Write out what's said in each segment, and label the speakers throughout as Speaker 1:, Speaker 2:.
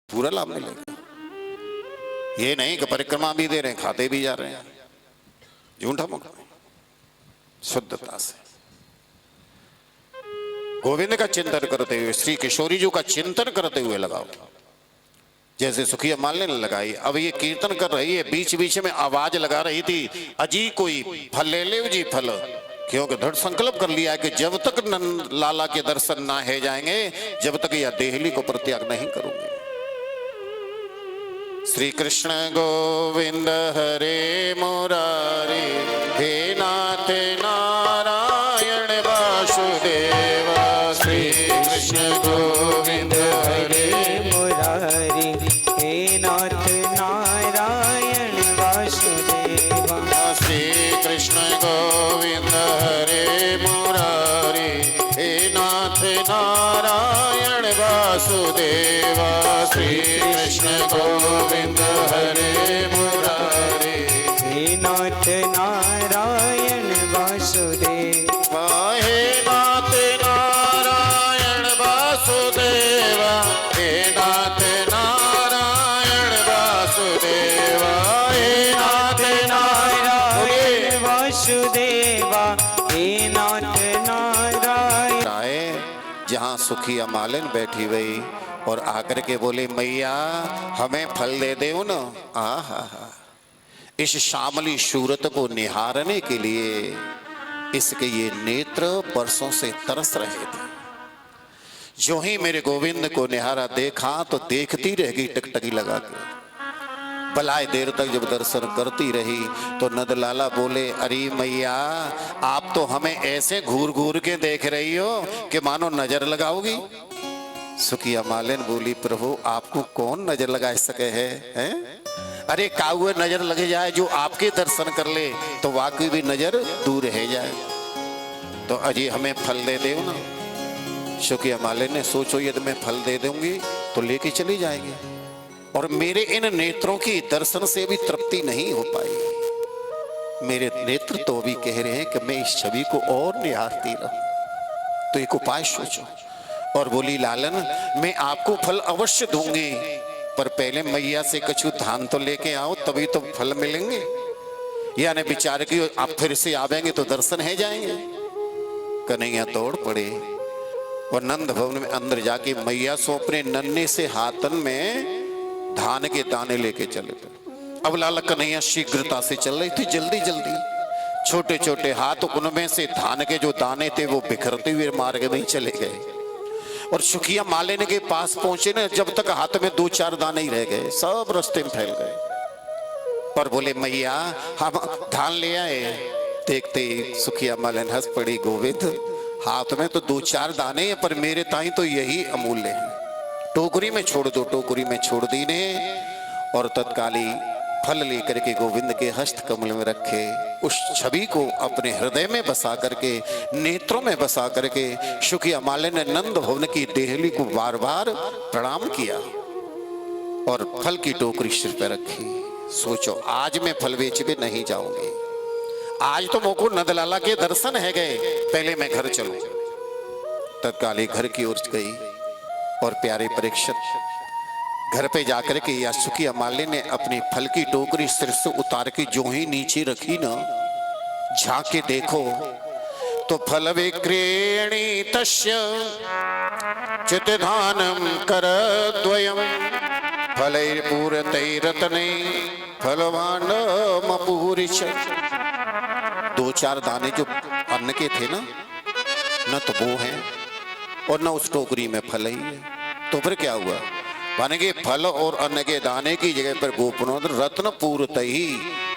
Speaker 1: पूरा लाभ मिलेगा। ये नहीं कि परिक्रमा भी दे रहे हैं, खाते भी जा रहे हैं, झूठा मुखा, शुद्धता से गोविंद का चिंतन करते हुए, श्री किशोरी जी का चिंतन करते हुए लगाओ। जैसे सुखिया मालिनी ने लगाई, अब ये कीर्तन कर रही है, बीच बीच में आवाज लगा रही थी, अजी कोई फल ले ले जी फल, क्योंकि दृढ़ संकल्प कर लिया है कि जब तक नंद लाला के दर्शन ना हो जाएंगे, जब तक यह देहली को परित्याग नहीं करूंगे। श्री कृष्ण गोविंद हरे मुरारी, हे नाथ नारायण वासुदेव। श्री कृष्ण गोविंद हरे
Speaker 2: मुरारी, हे नाथ नारायण वासुदेव।
Speaker 1: श्री कृष्ण गोविंद हरे मुरारी, हे नाथ नारायण वासुदेव। श्री कृष्ण गोविंद हरे मुरारी,
Speaker 2: हे नाथ नारायण वासुदेव।
Speaker 1: हे नाथ नारायण वासुदेव, हे नाथ नारायण वासुदेव, हे नाथ नारायण
Speaker 2: वासुदेव, हे नाथ नारायण।
Speaker 1: जहाँ सुखिया मालिन बैठी हुई और आकर के बोले, मैया हमें फल दे दे न। आहा, इस श्यामली सूरत को निहारने के लिए इसके ये नेत्र वर्षों से तरस रहे थे। जो ही मेरे गोविंद को निहारा, देखा तो देखती रह गई टकटकी लगा के। बलाए देर तक जब दर्शन करती रही तो नंदलाला बोले, अरे मैया आप तो हमें ऐसे घूर घूर के देख रही हो कि मानो नजर लगाओगी। सुखिया मालिन बोली, प्रभु आपको कौन नजर लगा सके हैं? अरे काहुए नजर लगे जाए जो आपके दर्शन कर ले तो वाकई भी नजर दूर है जाए। तो अजी हमें फल दे दे ना। सुखिया मालिन ने सोचो, यदि मैं फल दे दूंगी तो लेके चली जाएगी, और मेरे इन नेत्रों की दर्शन से भी तृप्ति नहीं हो पाई। मेरे नेत्र तो भी कह रहे हैं कि मैं इस छवि को और निहारती रहूं। तो एक उपाय सोचो। और बोली, लालन मैं आपको फल अवश्य दूंगी, पर पहले मैया से कछु धान तो लेके आओ, तभी तो फल मिलेंगे। यानी विचार की आप फिर से आवेंगे तो दर्शन है जाएंगे। कन्हैया दौड़ पड़े और नंद भवन में अंदर जाके मैया सो अपने नन्हे से हाथन में धान के दाने लेके चले थे। अब लाला कन्हैया शीघ्रता से चल रही थी, जल्दी जल्दी छोटे छोटे हाथ, उनमें से धान के जो दाने थे वो बिखरते हुए मार्ग में चले गए। और सुखिया मालिनी के पास पहुंचे ना, जब तक हाथ में 2-4 दाने ही रह गए, सब रास्ते में फैल गए। पर बोले, मैया हम धान ले आए। देखते ही सुखिया मालिनी हंस पड़ी, गोविंद हाथ में तो 2-4 दाने हैं, पर मेरे ताई तो यही अमूल्य है। टोकरी में छोड़ दो। टोकरी में छोड़ दी ने, और तत्काली फल लेकर के गोविंद के हस्त कमल में रखे, उस छवि को अपने हृदय में बसा करके, नेत्रों में बसा करके सुखिया मालिनी ने नंद भवन की देहली को बार बार प्रणाम किया और फल की टोकरी सिर पर रखी। सोचो, आज मैं फल बेचने नहीं जाऊंगी, आज तो मोको नंदलाला के दर्शन है गए, पहले मैं घर चलूं। तत्काली घर की ओर गई और प्यारे परीक्षित घर पे जाकर के या सुखिया मालिनी ने अपनी फल की टोकरी सिर से उतार के जो ही नीचे रखी ना, झांक के देखो तो फल विक्रेणी तस्य चितधानम करद्वयम फलैर्पूरतैरत्नै फलवाण्डमपूरिश। 2-4 दाने जो अन्न के थे ना, न तो वो हैं और न उस टोकरी में फल ही है। तो फिर क्या हुआ? माने कि फल और अन्न के दाने की जगह पर गोपनों रत्न पूर्त ही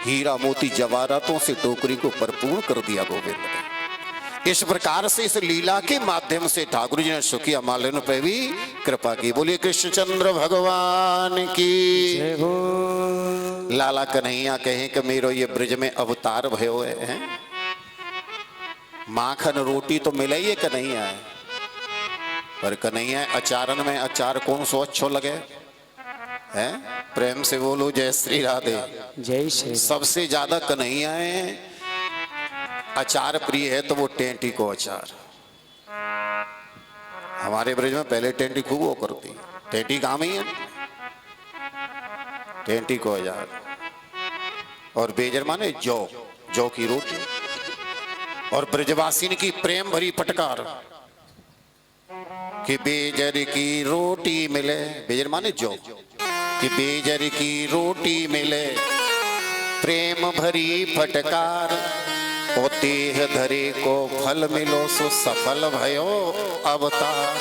Speaker 1: हीरा मोती जवाहरातों से टोकरी को भरपूर कर दिया गोविंद ने। इस प्रकार से इस लीला के माध्यम से ठाकुर जी ने सुखिया मालिनी पे भी कृपा की। बोलिए कृष्णचंद्र भगवान की। लाला कन्हैया कहे कि मेरो ये ब्रज में अवतार भयो है, माखन रोटी तो मिले ही कन्हैया है, पर कन्हैया अचारन में अचार कौन सो अच्छो लगे हैं? प्रेम से बोलो जय श्री राधे।
Speaker 2: जय श्री।
Speaker 1: सबसे ज्यादा कन्हैया है अचार प्रिय है तो वो टेंटी को अचार। हमारे ब्रज में पहले टेंटी खूब वो करती, टेंटी गांव ही है, 33 को हजार। और बेजर माने जौ, जौ की रोटी। और ब्रजवासिन की प्रेम भरी फटकार कि बेजर की रोटी मिले, बेजर माने जौ, कि बेजर की रोटी मिले प्रेम भरी फटकार, ओ देह धरे को फल मिलो सो सफल भयो अवतार।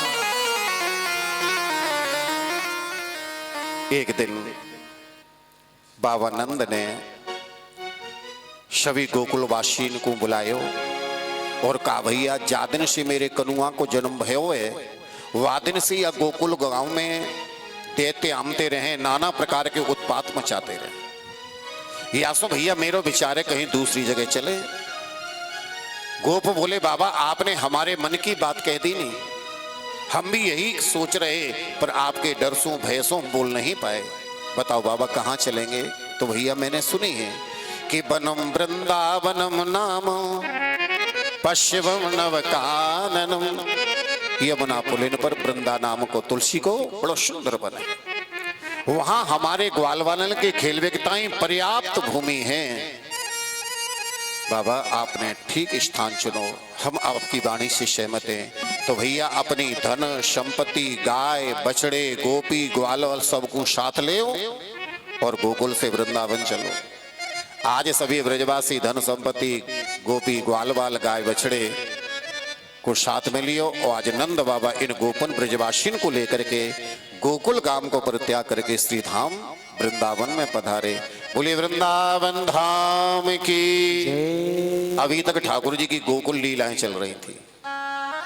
Speaker 1: एक दिन बाबा नंद ने सभी गोकुलवासी को बुलायो और कहा भैया जादिन से मेरे कनुआ को जन्म भयो है, वादिन से या गोकुल गांव में देते आमते रहे, नाना प्रकार के उत्पात मचाते रहे, या सो भैया मेरो विचारे कहीं दूसरी जगह चले। गोप बोले बाबा आपने हमारे मन की बात कह दी नहीं, हम भी यही सोच रहे पर आपके डर सो भय सो बोल नहीं पाए। बताओ बाबा कहाँ चलेंगे? तो भैया मैंने सुनी है कि वनम वृंदावनम नाम पश्चिमम नवकाननम, यमुना पुलिन पर वृंदा नाम को तुलसी को बड़ा सुंदर बने, वहां हमारे ग्वालवालन के खेल विकताएं पर्याप्त भूमि है। बाबा आपने ठीक स्थान चुनो, हम आपकी वाणी से सहमत हैं। तो भैया अपनी धन संपत्ति गाय बछड़े गोपी ग्वाल सबको साथ ले और गोकुल से वृंदावन चलो। आज सभी ब्रजवासी धन संपत्ति गोपी ग्वाल बाल गाय बछड़े को साथ में लियो और आज नंद बाबा इन गोपन ब्रजवासिन को लेकर के गोकुल गांव को परित्याग करके श्री धाम वृंदावन में पधारे। बोले वृंदावन धाम की। अभी तक ठाकुर जी की गोकुल लीलाएं चल रही थी,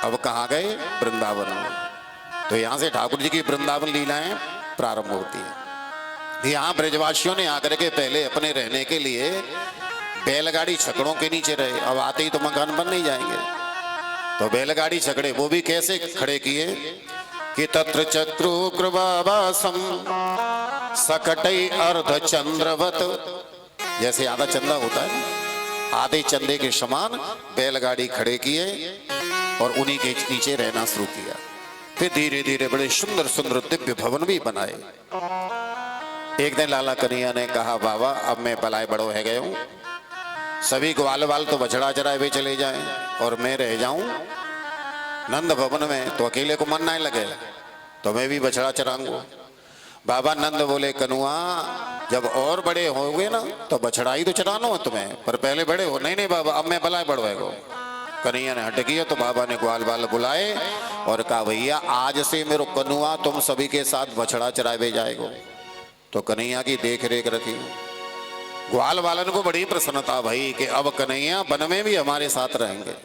Speaker 1: अब कहाँ गए? वृंदावन में। तो यहाँ से ठाकुर जी की वृंदावन लीलाएं प्रारंभ होती है। यहाँ ब्रजवासियों ने आकर के पहले अपने रहने के लिए बैलगाड़ी छकड़ों के नीचे रहे, अब आते ही तो मकान बन नहीं जाएंगे, तो बैलगाड़ी छकड़े वो भी कैसे खड़े किए कि तत्र चक्रु कृपावासम सकटई अर्ध चंद्रवत, जैसे आधा चंदा होता है आधे चंदे के समान बैलगाड़ी खड़े किए और उन्हीं के नीचे रहना शुरू किया। फिर धीरे धीरे बड़े सुंदर सुंदर दिव्य भवन भी बनाए। एक दिन लाला कन्हैया ने कहा बाबा अब मैं बलाए बड़ो है गए हूँ, सभी ग्वाल वाल तो बछड़ा चराए हुए चले जाएं और मैं रह जाऊं नंद भवन में, तो अकेले को मन नहीं लगे, तो मैं भी बछड़ा चराऊंगा। बाबा नंद बोले कनुआ जब और बड़े होगे ना तो बछड़ा ही तो चराना हो तुम्हें, पर पहले बड़े हो। नहीं नहीं बाबा अब मैं बलाए बड़ो है गो। कन्हैया ने हट किया तो बाबा ने ग्वाल वाल बुलाए और कहा भैया आज से मेरो कनुआ तुम सभी के साथ बछड़ा चराए जाएगो। तो कन्हैया की देख रेख रखी। ग्वाल वालन को बड़ी प्रसन्नता भाई कि अब कन्हैया वन में भी हमारे साथ रहेंगे।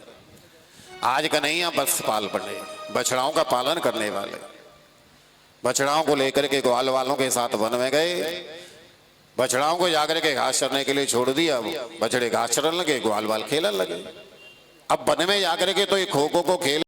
Speaker 1: आज कन्हैया बस पाल पड़े, बछड़ाओं का पालन करने वाले। बछड़ाओं को लेकर के ग्वाल वालों के साथ वन में गए, बछड़ाओं को जाकर के घास चरने के लिए छोड़ दिया, बछड़े घास चरने लगे, ग्वाल वाल खेलने लगे। अब वन में जाकर के तो एक खो खो को खेल